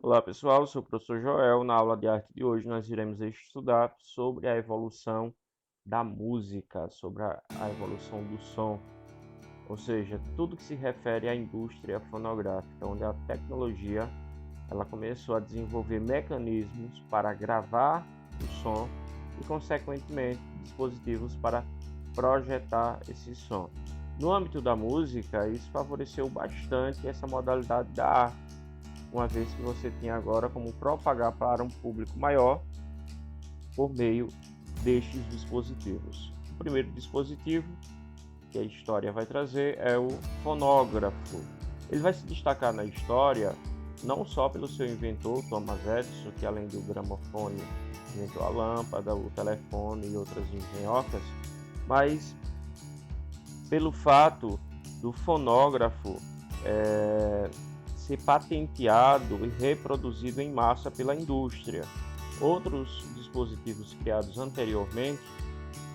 Olá pessoal, eu sou o professor Joel. Na aula de arte de hoje nós iremos estudar sobre a evolução da música, sobre a evolução do som, ou seja, tudo que se refere à indústria fonográfica, onde a tecnologia ela começou a desenvolver mecanismos para gravar o som e, consequentemente, dispositivos para projetar esse som. No âmbito da música, isso favoreceu bastante essa modalidade da arte, uma vez que você tem agora como propagar para um público maior por meio destes dispositivos. O primeiro dispositivo que a história vai trazer é o fonógrafo. Ele vai se destacar na história não só pelo seu inventor, Thomas Edison, que além do gramofone inventou a lâmpada, o telefone e outras engenhocas, mas pelo fato do fonógrafo ser patenteado e reproduzido em massa pela indústria. Outros dispositivos criados anteriormente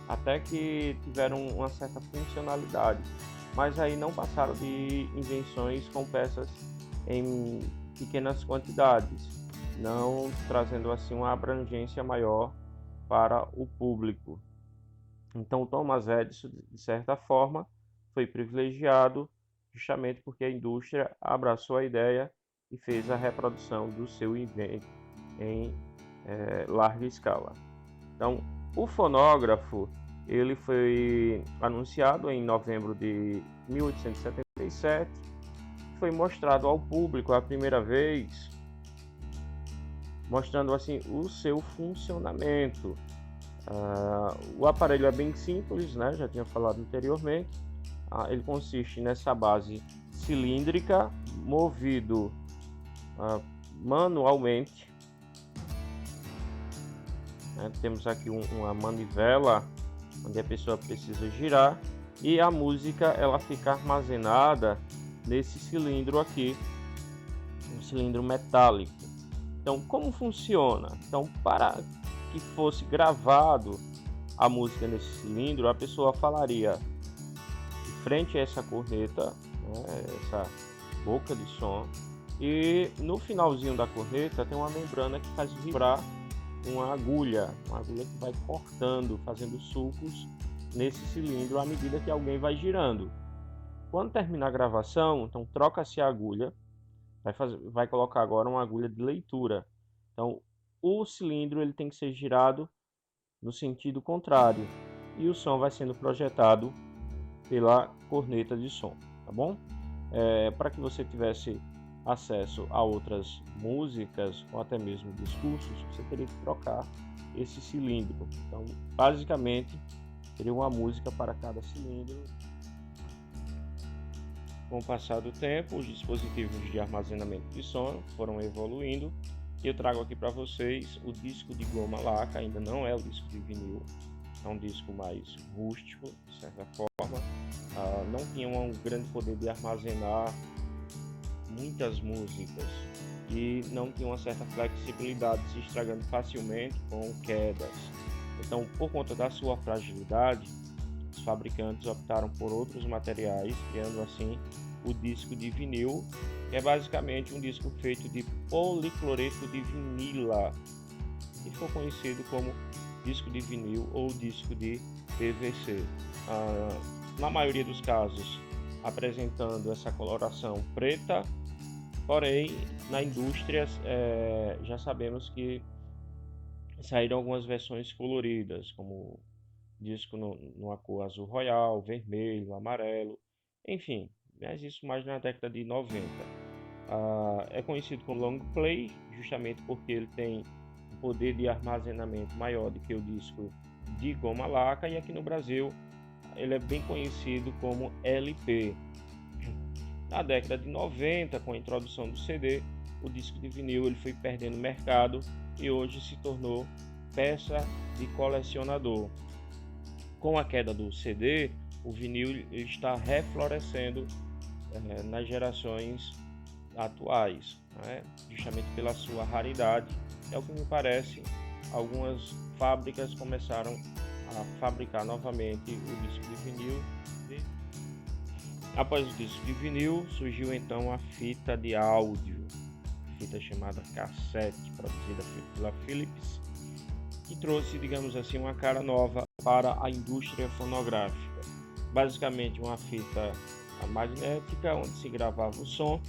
até que tiveram uma certa funcionalidade, mas aí não passaram de invenções com peças em pequenas quantidades, não trazendo assim uma abrangência maior para o público. Então Thomas Edison, de certa forma, foi privilegiado justamente porque a indústria abraçou a ideia e fez a reprodução do seu invento em larga escala. Então, o fonógrafo ele foi anunciado em novembro de 1877, foi mostrado ao público a primeira vez, mostrando assim o seu funcionamento. O aparelho é bem simples, né? Já tinha falado anteriormente. Ele consiste nessa base cilíndrica, movido manualmente. Temos aqui uma manivela onde a pessoa precisa girar e a música ela fica armazenada nesse cilindro aqui, um cilindro metálico. Então, como funciona? Então, para que fosse gravado a música nesse cilindro, a pessoa falaria de frente a essa corneta, né, essa boca de som, e no finalzinho da corneta tem uma membrana que faz vibrar uma agulha que vai cortando, fazendo sulcos nesse cilindro à medida que alguém vai girando. Quando terminar a gravação, então troca-se a agulha, vai colocar agora uma agulha de leitura. Então o cilindro ele tem que ser girado no sentido contrário e o som vai sendo projetado pela corneta de som, tá bom? Para que você tivesse acesso a outras músicas ou até mesmo discursos, você teria que trocar esse cilindro. Então, basicamente, teria uma música para cada cilindro. Com o passar do tempo, os dispositivos de armazenamento de som foram evoluindo e eu trago aqui para vocês o disco de goma laca. Ainda não é o disco de vinil, é um disco mais rústico, de certa forma. Não tinha um grande poder de armazenar muitas músicas e não tinha uma certa flexibilidade, se estragando facilmente com quedas. Então, por conta da sua fragilidade, os fabricantes optaram por outros materiais, criando assim o disco de vinil, que é basicamente um disco feito de policloreto de vinila, que ficou conhecido como disco de vinil ou disco de PVC. Na maioria dos casos, apresentando essa coloração preta, porém na indústria já sabemos que saíram algumas versões coloridas, como disco numa cor azul royal, vermelho, amarelo, enfim, mas isso mais na década de 90. É conhecido como long play, justamente porque ele tem um poder de armazenamento maior do que o disco de goma laca, e aqui no Brasil ele é bem conhecido como LP. Na década de 90, com a introdução do CD, o disco de vinil ele foi perdendo mercado e hoje se tornou peça de colecionador. Com a queda do CD, o vinil está reflorescendo nas gerações atuais, né? Justamente pela sua raridade. É o que me parece, algumas fábricas começaram a fabricar novamente o disco de vinil. Após o disco de vinil, surgiu então a fita de áudio. fita chamada cassete, produzida pela Philips, que trouxe, digamos assim, uma cara nova para a indústria fonográfica. Basicamente uma fita magnética onde se gravava o som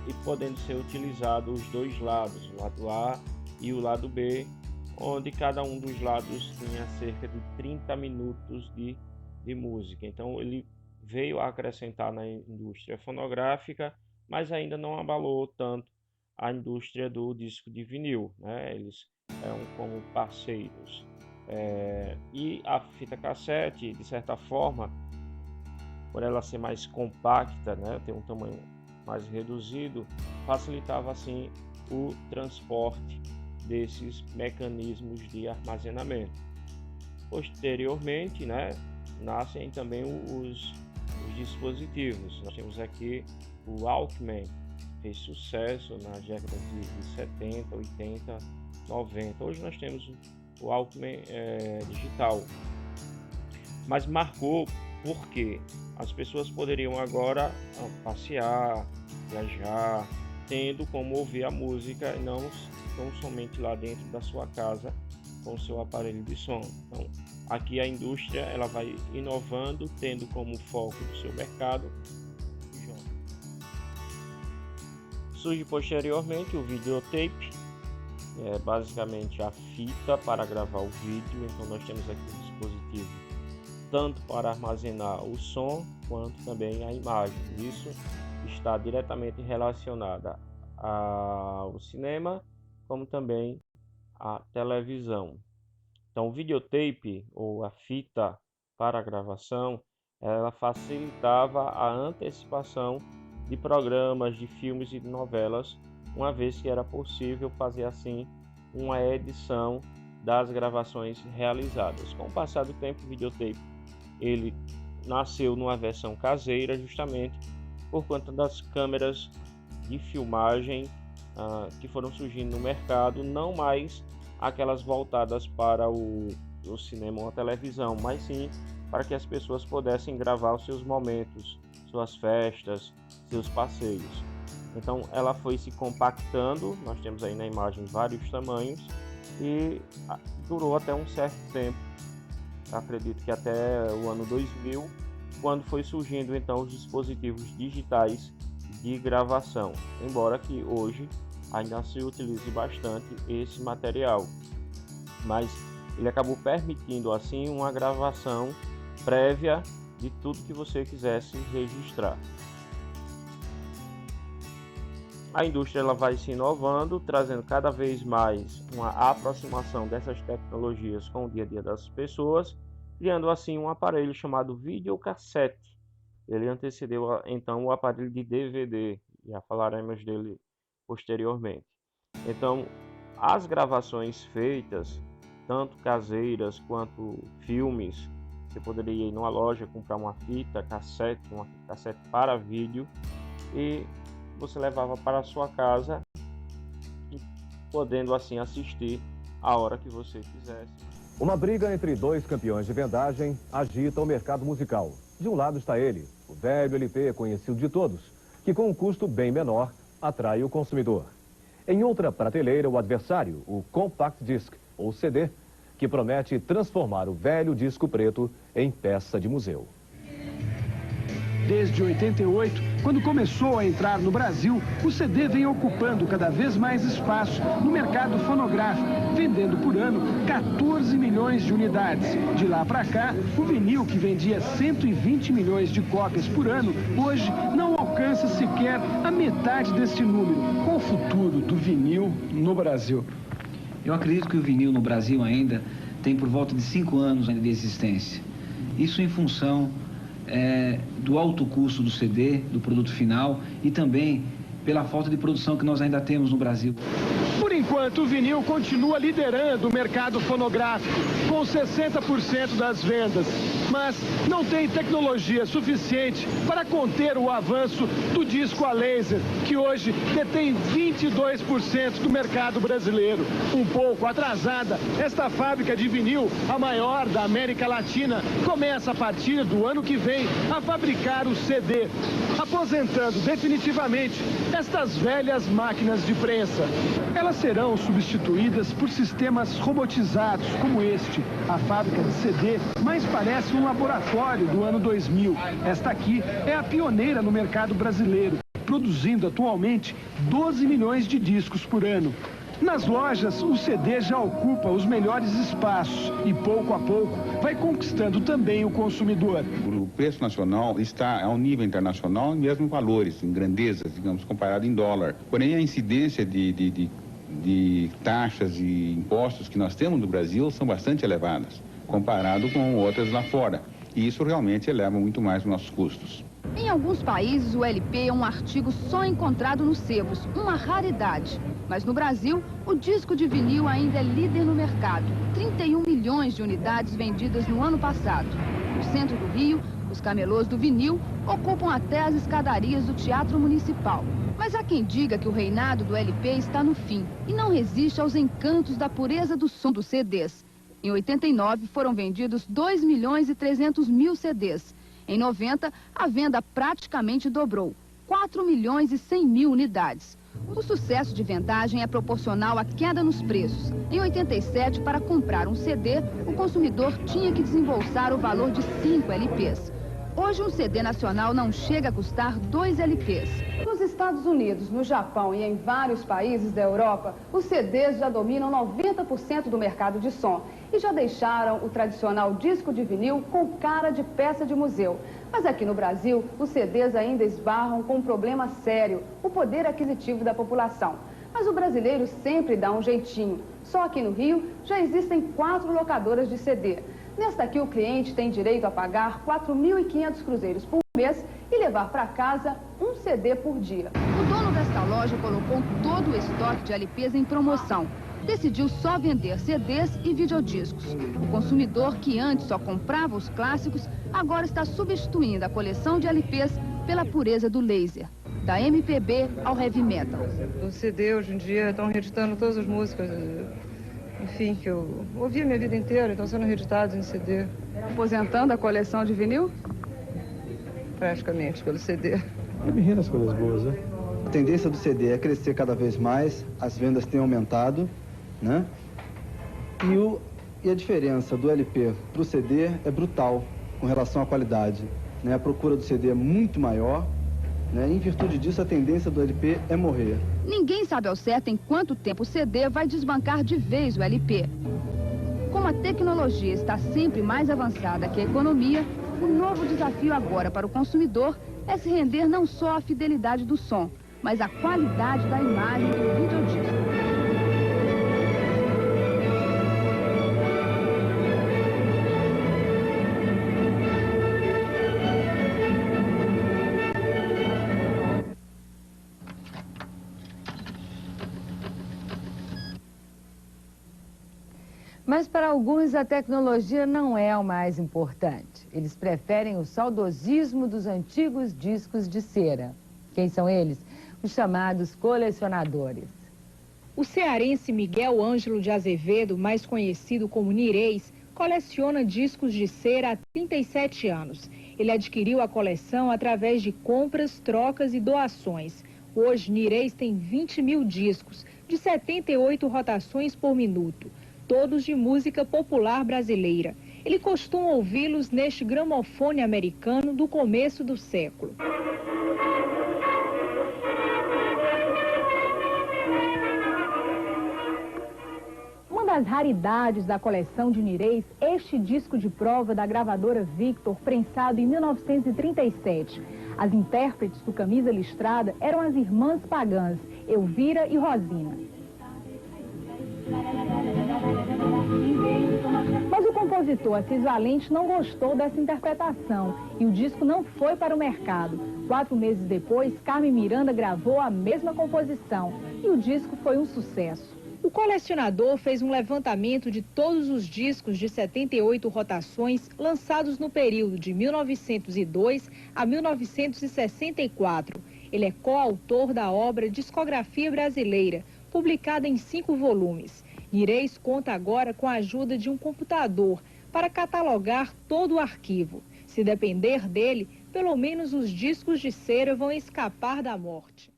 e podendo ser utilizado os dois lados, o lado A e o lado B, onde cada um dos lados tinha cerca de 30 minutos de música. Então ele veio a acrescentar na indústria fonográfica, mas ainda não abalou tanto a indústria do disco de vinil, né? Eles eram como parceiros. E a fita cassete, de certa forma, por ela ser mais compacta, né, ter um tamanho mais reduzido, facilitava assim o transporte desses mecanismos de armazenamento. Posteriormente, né, nascem também os dispositivos. Nós temos aqui o Walkman, que fez sucesso nas décadas de 70, 80, 90. Hoje nós temos o Walkman digital, mas marcou porque as pessoas poderiam agora passear, viajar, tendo como ouvir a música e não somente lá dentro da sua casa com o seu aparelho de som. Então, aqui a indústria ela vai inovando, tendo como foco do seu mercado. Surge posteriormente o videotape, basicamente a fita para gravar o vídeo. Então nós temos aqui um dispositivo tanto para armazenar o som quanto também a imagem. Isso está diretamente relacionada ao cinema, como também à televisão. Então o videotape ou a fita para a gravação, ela facilitava a antecipação de programas, de filmes e de novelas, uma vez que era possível fazer assim uma edição das gravações realizadas. Com o passar do tempo, o videotape ele nasceu numa versão caseira, justamente por conta das câmeras de filmagem que foram surgindo no mercado, não mais aquelas voltadas para o cinema ou a televisão, mas sim para que as pessoas pudessem gravar os seus momentos, suas festas, seus passeios. Então ela foi se compactando, nós temos aí na imagem vários tamanhos e durou até um certo tempo. Acredito que até o ano 2000, quando foi surgindo então os dispositivos digitais de gravação, embora que hoje ainda se utilize bastante esse material, mas ele acabou permitindo assim uma gravação prévia de tudo que você quisesse registrar. A indústria ela vai se inovando, trazendo cada vez mais uma aproximação dessas tecnologias com o dia a dia das pessoas, criando assim um aparelho chamado videocassete. Ele antecedeu então o aparelho de DVD, já falaremos dele posteriormente. Então, as gravações feitas, tanto caseiras quanto filmes, você poderia ir numa loja comprar uma fita cassete, uma fita cassete para vídeo, e você levava para a sua casa, podendo assim assistir a hora que você quisesse. Uma briga entre dois campeões de vendagem agita o mercado musical. De um lado está ele, o velho LP conhecido de todos, que com um custo bem menor atrai o consumidor. Em outra prateleira, o adversário, o Compact Disc, ou CD, que promete transformar o velho disco preto em peça de museu. Desde 88, quando começou a entrar no Brasil, o CD vem ocupando cada vez mais espaço no mercado fonográfico, vendendo por ano 14 milhões de unidades. De lá para cá, o vinil, que vendia 120 milhões de cópias por ano, hoje não alcança sequer a metade deste número. Qual o futuro do vinil no Brasil? Eu acredito que o vinil no Brasil ainda tem por volta de 5 anos de existência. Isso em função do alto custo do CD, do produto final, e também pela falta de produção que nós ainda temos no Brasil. Por enquanto, o vinil continua liderando o mercado fonográfico, com 60% das vendas. mas não tem tecnologia suficiente para conter o avanço do disco a laser, que hoje detém 22% do mercado brasileiro. Um pouco atrasada, esta fábrica de vinil, a maior da América Latina, começa a partir do ano que vem a fabricar o CD, aposentando definitivamente estas velhas máquinas de prensa. Elas serão substituídas por sistemas robotizados como este. A fábrica de CD mais parece um laboratório do ano 2000. Esta aqui é a pioneira no mercado brasileiro, produzindo atualmente 12 milhões de discos por ano. Nas lojas, o CD já ocupa os melhores espaços e, pouco a pouco, vai conquistando também o consumidor. O preço nacional está ao nível internacional em mesmos valores, em grandezas, digamos, comparado em dólar. Porém, a incidência de taxas e impostos que nós temos no Brasil são bastante elevadas, comparado com outras lá fora. E isso realmente eleva muito mais os nossos custos. Em alguns países, o LP é um artigo só encontrado nos sebos, uma raridade. Mas no Brasil, o disco de vinil ainda é líder no mercado. 31 milhões de unidades vendidas no ano passado. No centro do Rio, os camelôs do vinil ocupam até as escadarias do Teatro Municipal. Mas há quem diga que o reinado do LP está no fim e não resiste aos encantos da pureza do som dos CDs. Em 89, foram vendidos 2 milhões e 300 mil CDs. Em 90, a venda praticamente dobrou, 4 milhões e 100 mil unidades. O sucesso de vendagem é proporcional à queda nos preços. Em 87, para comprar um CD, o consumidor tinha que desembolsar o valor de 5 LPs. Hoje, um CD nacional não chega a custar 2 LPs. Nos Estados Unidos, no Japão e em vários países da Europa, os CDs já dominam 90% do mercado de som e já deixaram o tradicional disco de vinil com cara de peça de museu. Mas aqui no Brasil, os CDs ainda esbarram com um problema sério, o poder aquisitivo da população. Mas o brasileiro sempre dá um jeitinho. Só aqui no Rio já existem 4 locadoras de CD. Nesta aqui, o cliente tem direito a pagar 4.500 cruzeiros por mês e levar para casa um CD por dia. O dono desta loja colocou todo o estoque de LPs em promoção. Decidiu só vender CDs e videodiscos. O consumidor, que antes só comprava os clássicos, agora está substituindo a coleção de LPs pela pureza do laser. Da MPB ao heavy metal. O CD, hoje em dia, estão reeditando todas as músicas, enfim, que eu ouvi a minha vida inteira, estão sendo reeditados em CD. Aposentando a coleção de vinil? Praticamente, pelo CD. Eu me ri nas coisas boas, né? A tendência do CD é crescer cada vez mais, as vendas têm aumentado, né? E a diferença do LP para o CD é brutal com relação à qualidade, né? A procura do CD é muito maior, né? Em virtude disso, a tendência do LP é morrer. Ninguém sabe ao certo em quanto tempo o CD vai desbancar de vez o LP. Como a tecnologia está sempre mais avançada que a economia, o novo desafio agora para o consumidor é se render não só à fidelidade do som, mas à qualidade da imagem do videodisco. Mas para alguns a tecnologia não é o mais importante. Eles preferem o saudosismo dos antigos discos de cera. Quem são eles? Os chamados colecionadores. O cearense Miguel Ângelo de Azevedo, mais conhecido como Nirês, coleciona discos de cera há 37 anos. Ele adquiriu a coleção através de compras, trocas e doações. Hoje, Nirês tem 20 mil discos, de 78 rotações por minuto. Todos de música popular brasileira. Ele costuma ouvi-los neste gramofone americano do começo do século. Uma das raridades da coleção de Nirês, este disco de prova da gravadora Victor, prensado em 1937. As intérpretes do Camisa Listrada eram as irmãs pagãs, Elvira e Rosina. Mas o compositor Assis Valente não gostou dessa interpretação e o disco não foi para o mercado. 4 meses depois, Carmen Miranda gravou a mesma composição e o disco foi um sucesso. O colecionador fez um levantamento de todos os discos de 78 rotações lançados no período de 1902 a 1964. Ele é coautor da obra Discografia Brasileira, publicada em 5 volumes. Ireis conta agora com a ajuda de um computador para catalogar todo o arquivo. Se depender dele, pelo menos os discos de cera vão escapar da morte.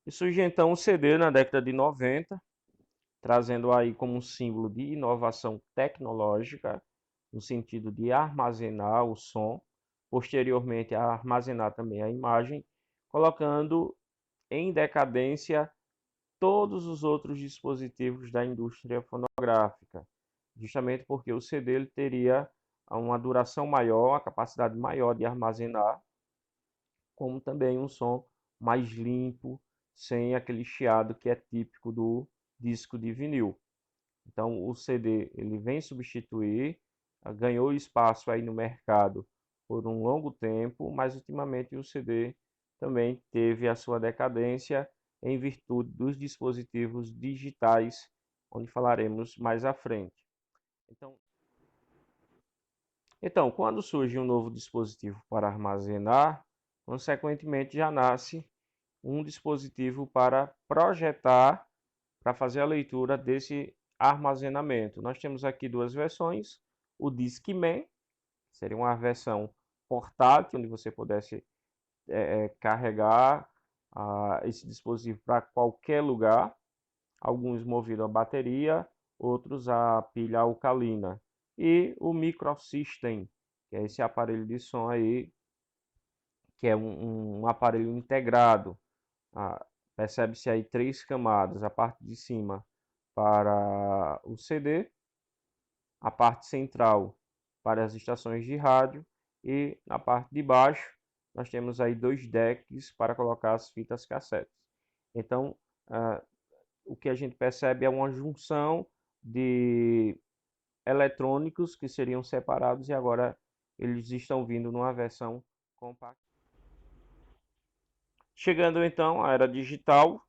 E surge então o CD na década de 90, trazendo aí como um símbolo de inovação tecnológica, no sentido de armazenar o som, posteriormente a armazenar também a imagem, colocando em decadência todos os outros dispositivos da indústria fonográfica, justamente porque o CD ele teria uma duração maior, a capacidade maior de armazenar, como também um som mais limpo, sem aquele chiado que é típico do disco de vinil. Então o CD ele vem substituir, ganhou espaço aí no mercado por um longo tempo, mas ultimamente o CD também teve a sua decadência em virtude dos dispositivos digitais, onde falaremos mais à frente. Então, quando surge um novo dispositivo para armazenar, consequentemente já nasce um dispositivo para projetar, para fazer a leitura desse armazenamento. Nós temos aqui duas versões, o Discman, seria uma versão portátil, onde você pudesse carregar esse dispositivo para qualquer lugar, alguns movidos a bateria, outros a pilha alcalina. E o Microsystem, que é esse aparelho de som aí, que é um aparelho integrado. Percebe-se aí 3 camadas, a parte de cima para o CD, a parte central para as estações de rádio e na parte de baixo nós temos aí 2 decks para colocar as fitas cassetes. Então, o que a gente percebe é uma junção de eletrônicos que seriam separados e agora eles estão vindo numa versão compacta. Chegando então à era digital,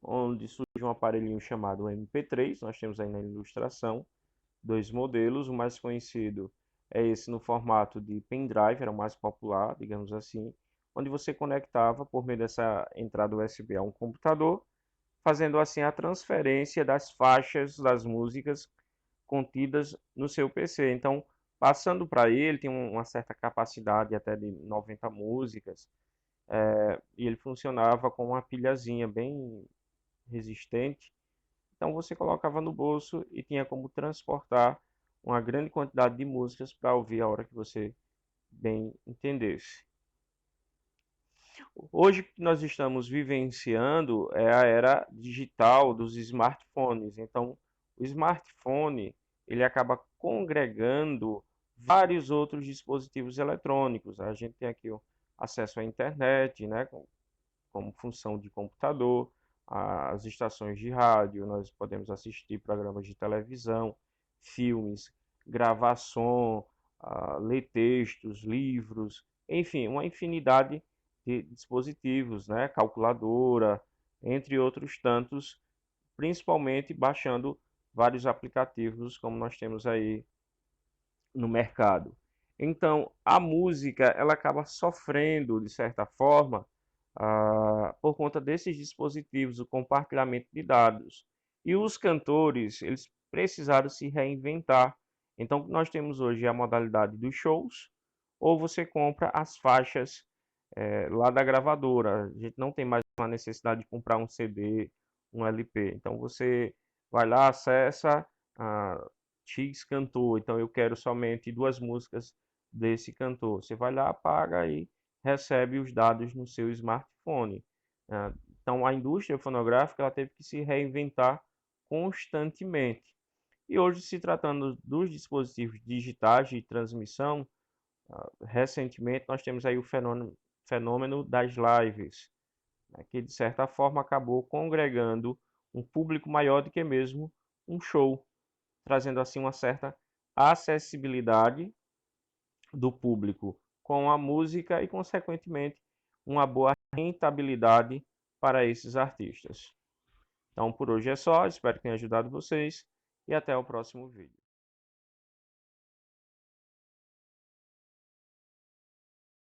onde surge um aparelhinho chamado MP3, nós temos aí na ilustração 2 modelos, o mais conhecido é esse no formato de pendrive, era o mais popular, digamos assim, onde você conectava por meio dessa entrada USB a um computador, fazendo assim a transferência das faixas das músicas contidas no seu PC. Então, passando para ele, tem uma certa capacidade até de 90 músicas, e ele funcionava com uma pilhazinha bem resistente. Então você colocava no bolso e tinha como transportar uma grande quantidade de músicas para ouvir a hora que você bem entendesse. Hoje que nós estamos vivenciando é a era digital dos smartphones. Então o smartphone ele acaba congregando vários outros dispositivos eletrônicos. A gente tem aqui o acesso à internet, né, como função de computador, as estações de rádio, nós podemos assistir programas de televisão, filmes, gravar som, ler textos, livros, enfim, uma infinidade de dispositivos, né, calculadora, entre outros tantos, principalmente baixando vários aplicativos como nós temos aí no mercado. Então, a música ela acaba sofrendo, de certa forma, por conta desses dispositivos, o compartilhamento de dados. E os cantores, eles precisaram se reinventar. Então, nós temos hoje a modalidade dos shows, ou você compra as faixas lá da gravadora. A gente não tem mais uma necessidade de comprar um CD, um LP. Então, você vai lá, acessa X cantor. Então, eu quero somente 2 músicas desse cantor. Você vai lá, paga e recebe os dados no seu smartphone. Então, a indústria fonográfica ela teve que se reinventar constantemente. E hoje, se tratando dos dispositivos digitais de transmissão, recentemente nós temos aí o fenômeno das lives, né, que de certa forma acabou congregando um público maior do que mesmo um show, trazendo assim uma certa acessibilidade do público com a música e, consequentemente, uma boa rentabilidade para esses artistas. Então por hoje é só, espero que tenha ajudado vocês e até o próximo vídeo.